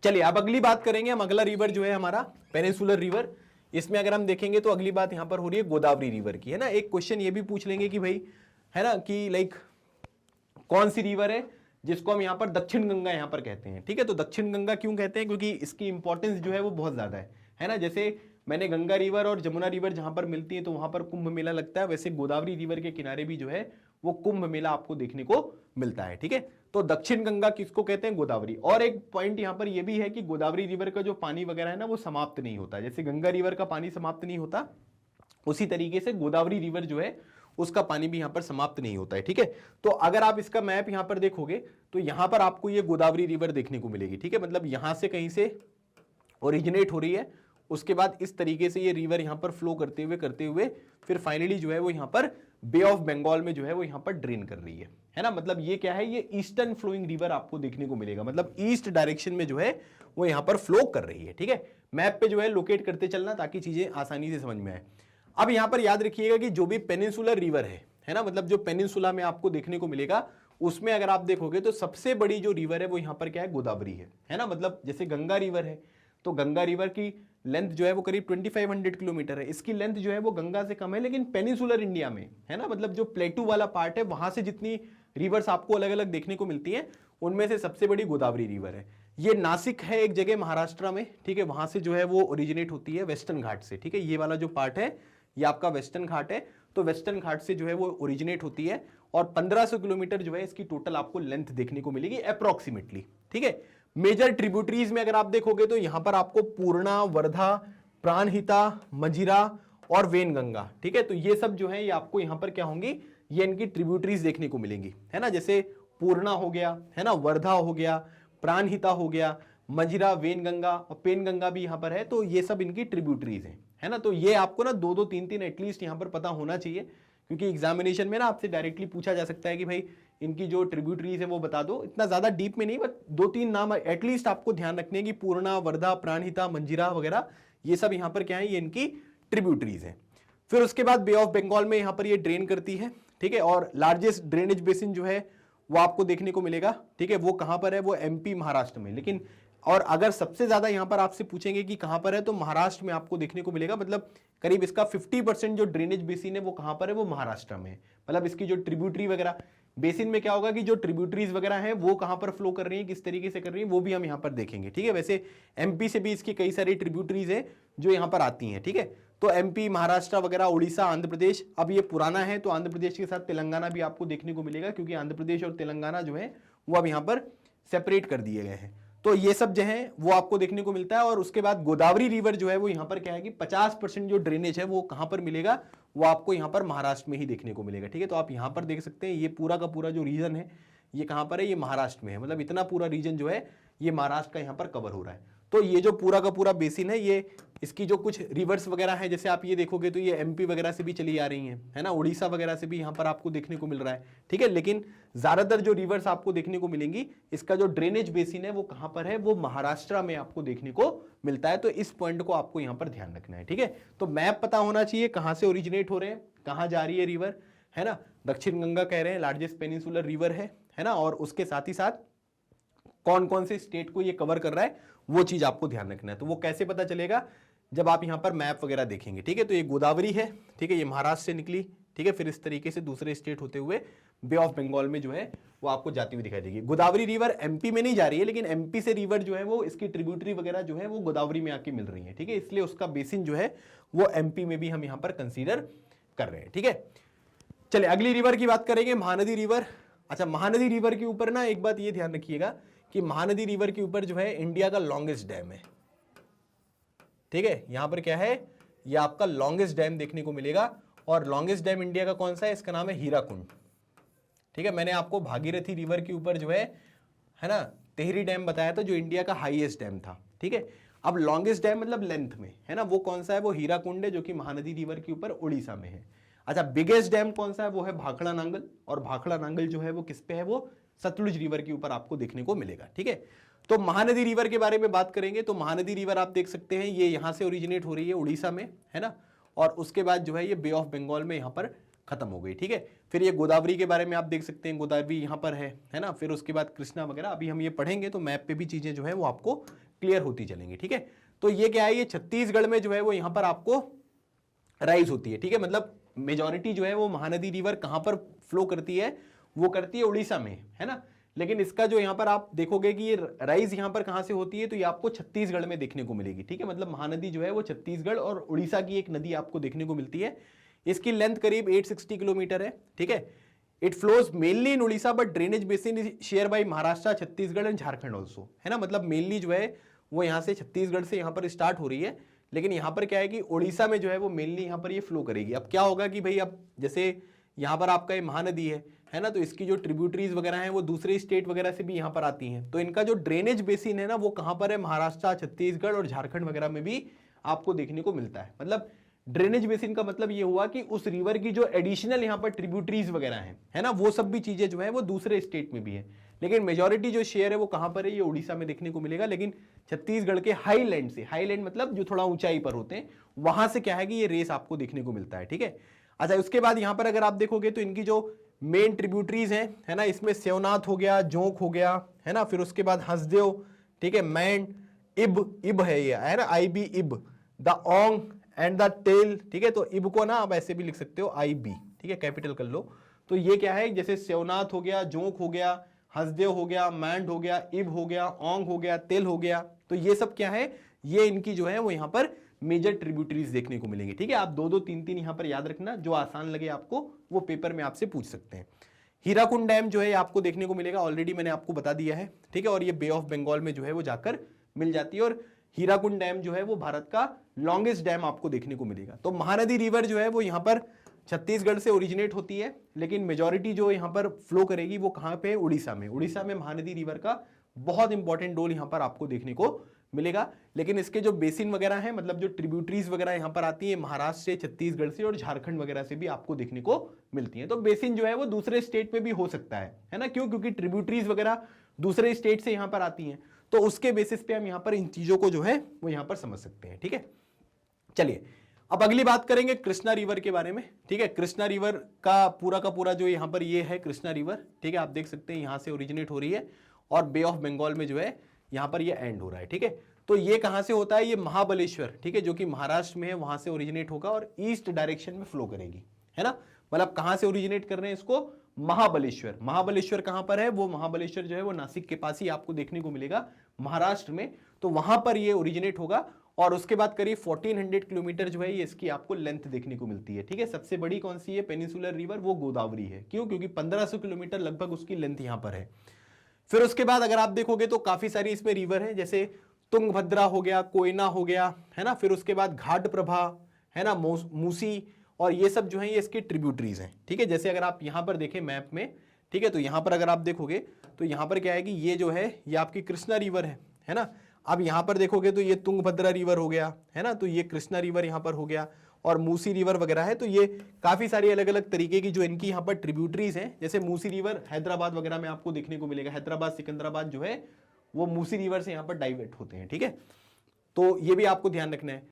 चलिए अब अगली बात करेंगे हम। अगला रिवर जो है हमारा पेनिनसुलर रिवर। इसमें अगर हम देखेंगे तो अगली बात यहां पर हो रही है गोदावरी रिवर की, है ना। एक क्वेश्चन ये भी पूछ लेंगे कि भाई, है ना, कि लाइक कौन सी रिवर है जिसको हम यहां पर दक्षिण गंगा यहां पर कहते हैं। ठीक है, तो दक्षिण गंगा क्यों कहते हैं, क्योंकि इसकी इंपॉर्टेंस जो है वो बहुत ज्यादा है ना। जैसे मैंने गंगा रिवर और जमुना रिवर जहां पर मिलती है तो वहां पर कुंभ मेला लगता है, वैसे गोदावरी रिवर के किनारे भी जो है वो कुंभ मेला आपको देखने को मिलता है। ठीक है, तो दक्षिण गंगा किसको कहते हैं, गोदावरी। और एक पॉइंट यहां पर यह भी है कि गोदावरी रिवर का जो पानी वगैरह है ना वो समाप्त नहीं होता। जैसे गंगा रिवर का पानी समाप्त नहीं होता, उसी तरीके से गोदावरी रिवर जो है उसका पानी भी यहां पर समाप्त नहीं होता है। ठीक है, तो अगर आप इसका मैप यहां पर देखोगे तो यहां पर आपको ये गोदावरी रिवर देखने को मिलेगी। ठीक है, मतलब यहां से कहीं से ओरिजिनेट हो रही है, उसके बाद इस तरीके से ये रिवर यहां पर फ्लो करते हुए फिर फाइनली जो है वो यहां पर बे ऑफ बंगाल में जो है वो यहां पर ड्रेन कर रही है ना। मतलब ये क्या है, ये ईस्टर्न फ्लोइंग रिवर आपको देखने को मिलेगा, मतलब ईस्ट डायरेक्शन में जो है वो यहां पर फ्लो कर रही है। ठीक है, मैप पे जो है लोकेट करते चलना ताकि चीजें आसानी से समझ में आए। अब यहां पर याद रखिएगा कि जो भी पेनिनसुलर रिवर है ना, मतलब जो पेनिनसुला में आपको देखने को मिलेगा उसमें अगर आप देखोगे तो सबसे बड़ी जो रिवर है वो यहां पर क्या है, गोदावरी है ना। मतलब जैसे गंगा रिवर है तो गंगा रिवर की लेंथ जो है वो करीब 2500 किलोमीटर है, इसकी लेंथ जो है वो गंगा से कम है। लेकिन पेनिनसुलर इंडिया में, है ना, मतलब जो प्लेटू वाला पार्ट है वहां से जितनी रिवर्स आपको अलग अलग देखने को मिलती हैं उनमें से सबसे बड़ी गोदावरी रिवर है। ये नासिक है एक जगह महाराष्ट्र में, ठीक है, वहां से जो है वो ओरिजिनेट होती है वेस्टर्न घाट से। ठीक है, ये वाला जो पार्ट है ये आपका वेस्टर्न घाट है, तो वेस्टर्न घाट से जो है वो ओरिजिनेट होती है और 1500 किलोमीटर जो है इसकी टोटल आपको लेंथ देखने को मिलेगी अप्रोक्सीमेटली। ठीक है, मेजर ट्रिब्यूटरीज में अगर आप देखोगे तो यहां पर आपको पूर्णा, वर्धा, प्राणहिता, मंजीरा और वेनगंगा, ठीक है, तो ये सब जो है ये आपको यहां पर क्या होंगी, ये इनकी ट्रिब्यूटरीज देखने को मिलेंगी, है ना। जैसे पूर्णा हो गया, है ना, वर्धा हो गया, प्राणहिता हो गया, मंजीरा, वेनगंगा और पेनगंगा भी यहां पर है, तो ये सब इनकी ट्रिब्यूटरीज हैं, है ना। तो ये आपको ना दो दो तीन तीन एटलीस्ट यहां पर पता होना चाहिए, क्योंकि एग्जामिनेशन में ना आपसे डायरेक्टली पूछा जा सकता है कि भाई इनकी जो ट्रिब्यूटरीज है वो बता दो। इतना ज्यादा डीप में नहीं, बट दो तीन नाम एटलीस्ट आपको ध्यान रखने हैं कि पूर्णा, वर्धा, प्राणहिता, मंजीरा वगैरह ये सब यहां पर क्या है, ये इनकी ट्रिब्यूटरीज हैं। फिर उसके बाद बे ऑफ बंगाल में यहां पर ये ड्रेन करती है, ठीक है, और लार्जेस्ट ड्रेनेज बेसिन जो है वो आपको देखने को मिलेगा, ठीक है, वो कहां पर है, वो एमपी महाराष्ट्र में। लेकिन और अगर सबसे ज्यादा यहां पर आपसे पूछेंगे कि कहां पर है, तो महाराष्ट्र में आपको देखने को मिलेगा। मतलब करीब इसका 50% जो ड्रेनेज बेसिन है वो कहां पर है, वो महाराष्ट्र में है। मतलब इसकी जो ट्रिब्यूटरी वगैरह बेसिन में क्या होगा कि जो ट्रिब्यूटरीज वगैरह हैं वो कहां पर फ्लो कर रही हैं, किस तरीके से कर रही हैं, वो भी हम यहां पर देखेंगे। ठीक है, वैसे एमपी से भी इसकी कई सारी ट्रिब्यूटरीज है जो यहां पर आती हैं। ठीक है, तो एमपी, महाराष्ट्र वगैरह, उड़ीसा, आंध्र प्रदेश। अब ये पुराना है तो आंध्र प्रदेश के साथ तेलंगाना भी आपको देखने को मिलेगा, क्योंकि आंध्र प्रदेश और तेलंगाना जो है वो अब यहां पर सेपरेट कर दिए गए हैं। तो ये सब जो है वो आपको देखने को मिलता है। और उसके बाद गोदावरी रिवर जो है वो यहां पर क्या है कि 50% जो ड्रेनेज है वो कहां पर मिलेगा, वो आपको यहां पर महाराष्ट्र में ही देखने को मिलेगा। ठीक है, तो आप यहां पर देख सकते हैं ये पूरा का पूरा जो रीजन है ये कहां पर है, ये महाराष्ट्र में है। मतलब इतना पूरा रीजन जो है ये महाराष्ट्र का यहां पर कवर हो रहा है। तो ये जो पूरा का पूरा बेसिन है, ये इसकी जो कुछ रिवर्स वगैरह है, जैसे आप ये देखोगे तो ये एमपी वगैरह से भी चली आ रही हैं, है ना, उड़ीसा वगैरह से भी यहां पर आपको देखने को मिल रहा है। ठीक है, लेकिन ज्यादातर जो रिवर्स आपको देखने को मिलेंगी, इसका जो ड्रेनेज बेसिन है वो कहां पर है, वो महाराष्ट्र में आपको देखने को मिलता है। तो इस पॉइंट को आपको यहां पर ध्यान रखना है। ठीक है, तो मैप पता होना चाहिए कहां से ओरिजिनेट हो रहे हैं, कहां जा रही है रिवर, है ना। दक्षिण गंगा कह रहे हैं लार्जेस्ट पेनिनसुलर रिवर है ना, और उसके साथ ही साथ कौन कौन से स्टेट को ये कवर कर रहा है वो चीज आपको ध्यान रखना है। तो वो कैसे पता चलेगा, जब आप यहां पर मैप वगैरह देखेंगे। ठीक है, तो ये गोदावरी है, ठीक है, ये महाराष्ट्र से निकली, ठीक है, फिर इस तरीके से दूसरे स्टेट होते हुए बे ऑफ बंगाल में जो है वो आपको जाती हुई दिखाई देगी। गोदावरी रिवर एमपी में नहीं जा रही है, लेकिन एमपी से रिवर जो है वो इसकी ट्रिब्यूटरी वगैरह जो है वो गोदावरी में आके मिल रही है। ठीक है, इसलिए उसका बेसिन जो है वो एमपी में भी हम यहां पर कंसीडर कर रहे हैं। ठीक है, चलिए अगली रिवर की बात करेंगे, महानदी रिवर। अच्छा, महानदी रिवर के ऊपर ना एक बात ये ध्यान रखिएगा कि महानदी रिवर के ऊपर जो है इंडिया का लॉन्गेस्ट डैम है। ठीक है, यहां पर क्या है, ये आपका लॉन्गेस्ट डैम देखने को मिलेगा। और लॉन्गेस्ट डैम इंडिया का कौन सा है, इसका नाम है हीराकुंड। ठीक है, मैंने आपको भागीरथी रिवर के ऊपर जो है ना, टेहरी डैम बताया था जो इंडिया का हाईएस्ट डैम था। ठीक है, अब लॉन्गेस्ट डैम मतलब लेंथ में, है ना, वो कौन सा है, वो हीराकुंड है, जो कि महानदी रिवर के ऊपर उड़ीसा में है। अच्छा, बिगेस्ट डैम कौन सा है, वो है भाखड़ा नांगल। और भाखड़ा नांगल जो है वो किस पे है, वो सतलुज रिवर के ऊपर आपको देखने को मिलेगा। ठीक है, तो महानदी रिवर के बारे में बात करेंगे तो महानदी रिवर आप देख सकते हैं ये यहां से ओरिजिनेट हो रही है उड़ीसा में, है ना, और उसके बाद जो है ये बे ऑफ बंगाल में यहां पर खत्म हो गई। ठीक है, फिर ये गोदावरी के बारे में आप देख सकते हैं, गोदावरी यहां पर है ना, फिर उसके बाद कृष्णा वगैरह, अभी हम ये पढ़ेंगे तो मैप पे भी चीजें जो है वो आपको क्लियर होती चलेंगी, ठीक है। तो ये क्या है, ये छत्तीसगढ़ में जो है वो यहां पर आपको राइज होती है, ठीक है। मतलब मेजॉरिटी जो है वो महानदी रिवर कहां पर फ्लो करती है, वो करती है उड़ीसा में, है ना। लेकिन इसका जो यहां पर आप देखोगे कि ये राइज यहां पर कहां से होती है, तो ये आपको छत्तीसगढ़ में देखने को मिलेगी, ठीक है। मतलब महानदी जो है वो छत्तीसगढ़ और उड़ीसा की एक नदी आपको देखने को मिलती है। इसकी लेंथ करीब 860 किलोमीटर है, ठीक है। It flows mainly in Orissa but drainage basin is share by Maharashtra, Chhattisgarh and Jharkhand also, है ना। मतलब मेनली जो है वो यहाँ से छत्तीसगढ़ से यहाँ पर स्टार्ट हो रही है, लेकिन यहाँ पर क्या है कि उड़ीसा में जो है वो मेनली यहाँ पर ये फ्लो करेगी। अब क्या होगा कि भाई अब जैसे यहाँ पर आपका ये महानदी है ना, तो इसकी जो ट्रिब्यूटरीज वगैरह हैं वो दूसरे स्टेट वगैरह से भी यहाँ पर आती हैं, तो इनका जो ड्रेनेज बेसिन है ना वो कहाँ पर है, महाराष्ट्र, छत्तीसगढ़ और झारखंड वगैरह में भी आपको देखने को मिलता है। मतलब ड्रेनेज बेसिन का मतलब ये हुआ कि उस रिवर की जो एडिशनल यहाँ पर ट्रिब्यूटरीज वगैरैं हैं, है ना, वो सब भी चीजें जो है वो दूसरे स्टेट में भी है, लेकिन मेजॉरिटी जो शेयर है वो कहां पर है, ये उड़ीसा में देखने को मिलेगा। लेकिन छत्तीसगढ़ के हाईलैंड से, हाईलैंड मतलब जो थोड़ा ऊंचाई पर होते हैं, वहां से क्या है कि ये रेस आपको देखने को मिलता है, ठीक है। अच्छा, उसके बाद यहां पर अगर आप देखोगे तो इनकी जो मेन ट्रिब्यूटरीज हैं, है ना, इसमें सेवनाथ हो गया, जोंक हो गया, है ना, फिर उसके बाद हंसदेव, ठीक है, मैंड, इब है ये, है ना, IB इब, the Onge and the tell, ठीक है। तो इब को ना आप ऐसे भी लिख सकते हो IB, ठीक है, कैपिटल कर लो। तो ये क्या है, जैसे सेवनाथ हो गया, जोंक हो गया, हंसदेव हो गया, मैंड हो गया, इब हो गया, ओंग हो गया, तेल हो गया, तो ये सब क्या है, ये इनकी जो है वो यहाँ पर मेजर ट्रिब्यूटरीज देखने को मिलेंगी, ठीक है। आप 2-2, 3-3 यहाँ पर याद रखना, जो आसान लगे आपको वो पेपर में आपसे पूछ सकते हैं। हीराकुंड डैम जो है आपको देखने को मिलेगा, ऑलरेडी मैंने आपको बता दिया है, ठीक है। और ये बे ऑफ बंगाल में जो है वो जाकर मिल जाती है, और हीराकुंड डैम जो है वो भारत का लॉन्गेस्ट डैम आपको देखने को मिलेगा। तो महानदी रिवर जो है वो यहाँ पर छत्तीसगढ़ से ओरिजिनेट होती है, लेकिन मेजॉरिटी जो यहाँ पर फ्लो करेगी वो कहाँ पे है, उड़ीसा में। उड़ीसा में महानदी रिवर का बहुत इंपॉर्टेंट रोल यहाँ पर आपको देखने को मिलेगा। लेकिन इसके जो बेसिन वगैरह हैं, मतलब जो ट्रिब्यूटरीज वगैरह यहाँ पर आती है महाराष्ट्र से, छत्तीसगढ़ से और झारखंड वगैरह से भी आपको देखने को मिलती है। तो बेसिन जो है वो दूसरे स्टेट में भी हो सकता है ना, क्यों, क्योंकि ट्रिब्यूटरीज वगैरह दूसरे स्टेट से यहाँ पर आती हैं, तो उसके बेसिस पे हम यहाँ पर इन चीजों को जो है वो यहाँ पर समझ सकते हैं, ठीक है। चलिए अब अगली बात करेंगे कृष्णा रिवर के बारे में, ठीक है। कृष्णा रिवर का पूरा जो यहाँ पर ये है कृष्णा रिवर, ठीक है, आप देख सकते हैं यहाँ से ओरिजिनेट हो रही है और बे ऑफ बंगाल में जो है यहाँ पर ये एंड हो रहा है, ठीक है। तो ये कहाँ से होता है, ये महाबलेश्वर, ठीक है, जो कि महाराष्ट्र में है, वहां से ओरिजिनेट होगा और ईस्ट डायरेक्शन में फ्लो करेगी, है ना। मतलब कहां से ओरिजिनेट कर रहे हैं इसको, महाबलेश्वर। महाबलेश्वर कहां पर है, वो महाबलेश्वर जो है वो नासिक के पास ही आपको देखने को मिलेगा महाराष्ट्र में, तो वहां पर ये ओरिजिनेट होगा। और उसके बाद करीब 1400 किलोमीटर जो है ये इसकी आपको लेंथ देखने को मिलती है, ठीक है। सबसे बड़ी कौन सी है पेनिनसुलर रिवर, वो गोदावरी है, क्यों, क्योंकि 1500 किलोमीटर लगभग उसकी लेंथ यहां पर है। फिर उसके बाद अगर आप देखोगे तो काफी सारी इसमें रिवर है, जैसे तुंगभद्रा हो गया, कोयना हो गया, है ना, फिर उसके बाद घाट प्रभा, है ना, मूसी, और ये सब जो है ये इसके ट्रिब्यूटरीज हैं, ठीक है। जैसे अगर आप यहां पर देखें मैप में, ठीक है, तो यहां पर अगर आप देखोगे तो यहां पर क्या है कि ये जो है ये आपकी कृष्णा रिवर है ना। अब यहां पर देखोगे तो ये तुंगभद्रा रिवर हो गया, है ना, तो ये कृष्णा रिवर यहां पर हो गया, और मूसी रिवर वगैरह है। तो ये काफी सारी अलग अलग तरीके की जो इनकी यहाँ पर ट्रिब्यूटरीज हैं, जैसे मूसी रिवर हैदराबाद वगैरह में आपको देखने को मिलेगा, हैदराबाद सिकंदराबाद जो है वो मूसी रिवर से यहाँ पर डाइवर्ट होते हैं, ठीक है। तो ये भी आपको ध्यान रखना है।